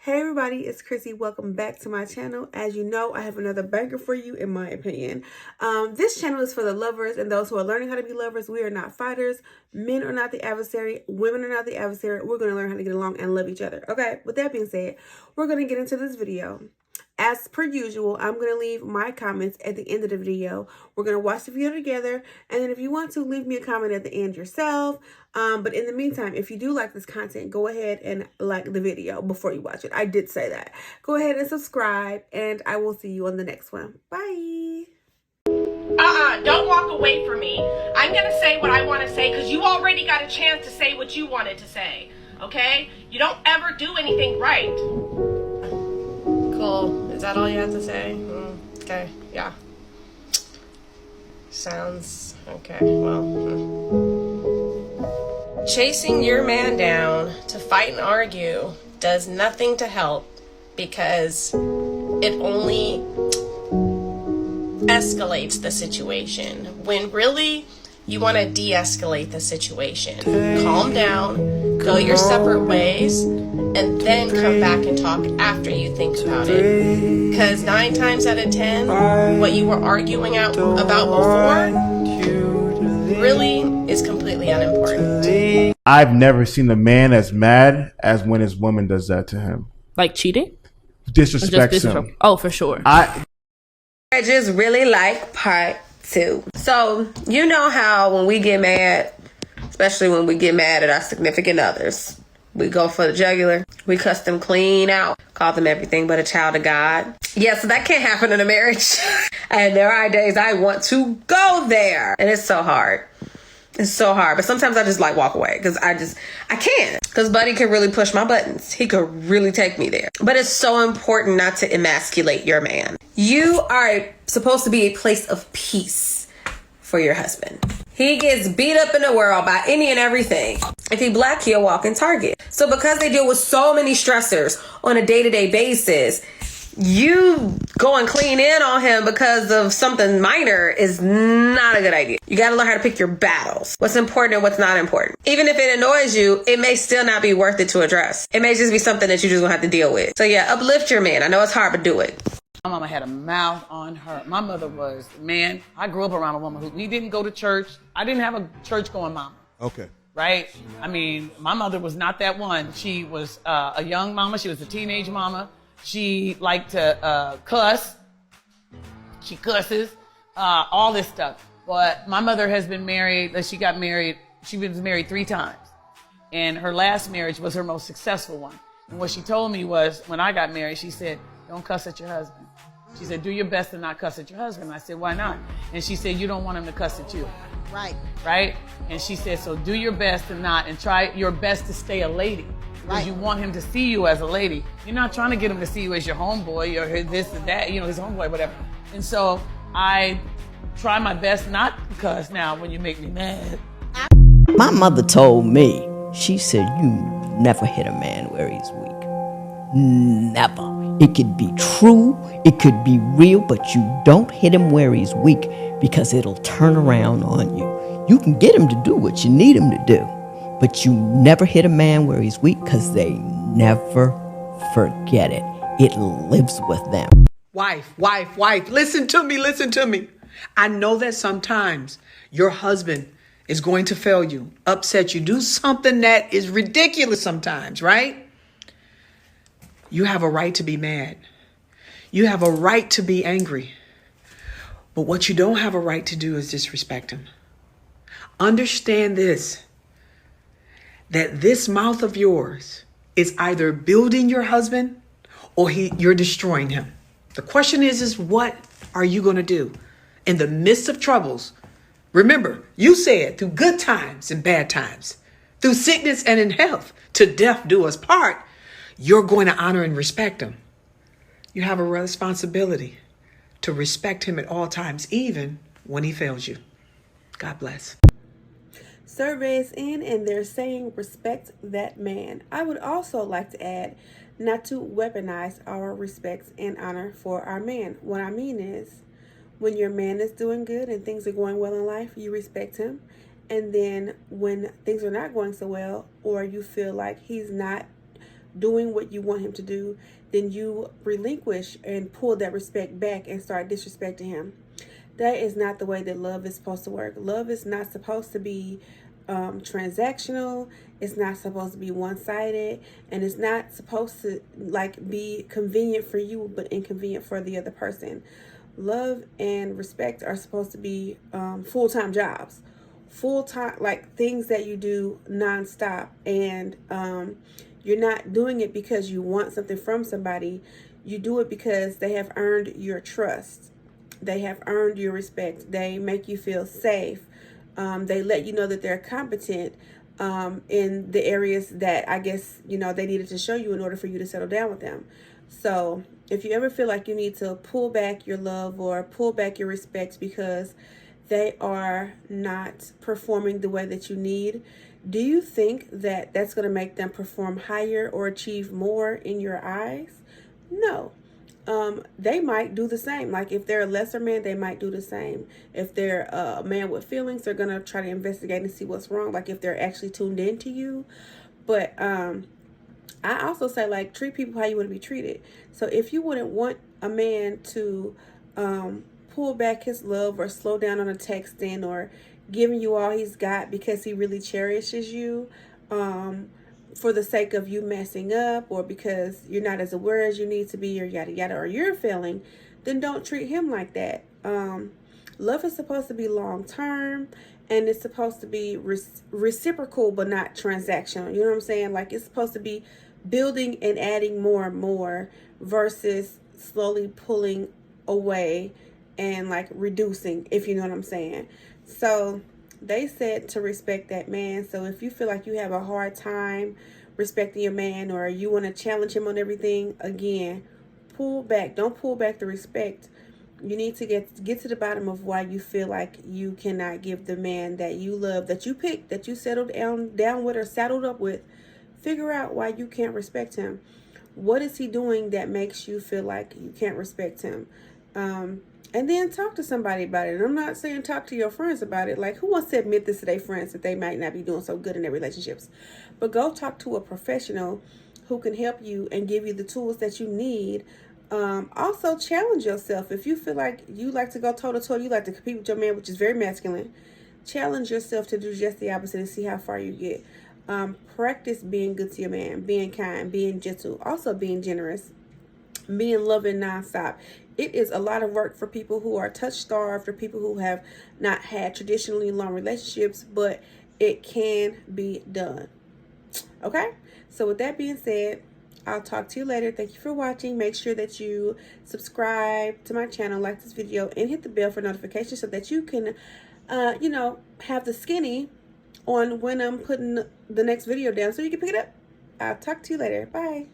Hey everybody, it's Chrissy. Welcome back to my channel. As you know, I have another banger for you in my opinion. This channel is for the lovers and those who are learning how to be lovers. We are not fighters. Men are not the adversary. Women are not the adversary. We're going to learn how to get along and love each other. Okay, with that being said, we're going to get into this video. As per usual, I'm going to leave my comments at the end of the video. We're going to watch the video together. And then if you want to, leave me a comment at the end yourself. But in the meantime, if you do like this content, go ahead and like the video before you watch it. I did say that. Go ahead and subscribe. And I will see you on the next one. Bye. Don't walk away from me. I'm going to say what I want to say because you already got a chance to say what you wanted to say. Okay? You don't ever do anything right. Cool. Is that all you have to say? Okay. Yeah. Sounds okay. Well. Chasing your man down to fight and argue does nothing to help because it only escalates the situation when really you want to de-escalate the situation. Calm down, go your separate ways, and then come back and talk after you think about it. Because 9 times out of 10, what you were arguing about before really is completely unimportant. I've never seen a man as mad as when his woman does that to him. Like cheating? Disrespects him. Oh, for sure. I just really like part 2. So, you know how when we get mad, especially when we get mad at our significant others, we go for the jugular. We cuss them clean out. Call them everything but a child of God. Yeah, so that can't happen in a marriage. And there are days I want to go there. And it's so hard. It's so hard. But sometimes I just like walk away because I can't. Because Buddy can really push my buttons. He could really take me there. But it's so important not to emasculate your man. You are supposed to be a place of peace for your husband. He gets beat up in the world by any and everything. If he black, he'll walk in Target. So because they deal with so many stressors on a day-to-day basis, you go and clean in on him because of something minor is not a good idea. You got to learn how to pick your battles. What's important and what's not important. Even if it annoys you, it may still not be worth it to address. It may just be something that you just gonna have to deal with. So yeah, uplift your man. I know it's hard, but do it. My mama had a mouth on her. My mother was, man, I grew up around a woman who, we didn't go to church. I didn't have a church-going mama. Okay. Right? I mean, my mother was not that one. She was a young mama. She was a teenage mama. She liked to cuss. She cusses, all this stuff. But my mother has been married, she was married 3 times. And her last marriage was her most successful one. And what she told me was, when I got married, she said, don't cuss at your husband. She said, do your best to not cuss at your husband. I said, why not? And she said, you don't want him to cuss at you. Right. Right? And she said, so do your best to not, and try your best to stay a lady. Because you want him to see you as a lady. You're not trying to get him to see you as your homeboy or this and that, his homeboy, whatever. And so I try my best not to cuss now when you make me mad. My mother told me, she said, you never hit a man where he's weak. Never. It could be true, it could be real, but you don't hit him where he's weak because it'll turn around on you. You can get him to do what you need him to do, but you never hit a man where he's weak because they never forget it. It lives with them. Wife, listen to me. I know that sometimes your husband is going to fail you, upset you, do something that is ridiculous sometimes, right? You have a right to be mad. You have a right to be angry. But what you don't have a right to do is disrespect him. Understand this, that this mouth of yours is either building your husband or you're destroying him. The question is what are you going to do in the midst of troubles? Remember, you said through good times and bad times, through sickness and in health, to death do us part. You're going to honor and respect him. You have a responsibility to respect him at all times, even when he fails you. God bless. Surveys in and they're saying respect that man. I would also like to add not to weaponize our respect and honor for our man. What I mean is when your man is doing good and things are going well in life, you respect him. And then when things are not going so well or you feel like he's not doing what you want him to do, then you relinquish and pull that respect back and start disrespecting him. That is not the way that love is supposed to work. Love is not supposed to be transactional. It's not supposed to be one-sided, and it's not supposed to like be convenient for you but inconvenient for the other person. Love and respect are supposed to be full-time jobs, full-time, like things that you do nonstop, and you're not doing it because you want something from somebody. You do it because they have earned your trust. They have earned your respect. They make you feel safe. They let you know that they're competent in the areas that I guess, they needed to show you in order for you to settle down with them. So if you ever feel like you need to pull back your love or pull back your respect because they are not performing the way that you need, do you think that that's going to make them perform higher or achieve more in your eyes? No. They might do the same. Like if they're a lesser man, they might do the same. If they're a man with feelings, they're gonna try to investigate and see what's wrong. Like if they're actually tuned into you. But I also say, like, treat people how you want to be treated. So if you wouldn't want a man to pull back his love or slow down on a texting or giving you all he's got because he really cherishes you, for the sake of you messing up or because you're not as aware as you need to be or yada yada, or you're failing, then don't treat him like that. Love is supposed to be long term, and it's supposed to be reciprocal but not transactional. You know what I'm saying? Like it's supposed to be building and adding more and more versus slowly pulling away and like reducing, if you know what I'm saying. So they said to respect that man. So if you feel like you have a hard time respecting your man or you want to challenge him on everything, again, pull back. Don't pull back the respect. You need to get to the bottom of why you feel like you cannot give the man that you love, that you picked, that you settled down with or saddled up with. Figure out why you can't respect him. What is he doing that makes you feel like you can't respect him? And then talk to somebody about it. And I'm not saying talk to your friends about it. Like, who wants to admit this to their friends that they might not be doing so good in their relationships? But go talk to a professional who can help you and give you the tools that you need. Also, challenge yourself. If you feel like you like to go toe-to-toe, you like to compete with your man, which is very masculine, challenge yourself to do just the opposite and see how far you get. Practice being good to your man, being kind, being gentle, also being generous, being loving nonstop. It is a lot of work for people who are touch starved, for people who have not had traditionally long relationships, but it can be done. Okay? So with that being said, I'll talk to you later. Thank you for watching. Make sure that you subscribe to my channel, like this video, and hit the bell for notifications so that you can, have the skinny on when I'm putting the next video down so you can pick it up. I'll talk to you later. Bye.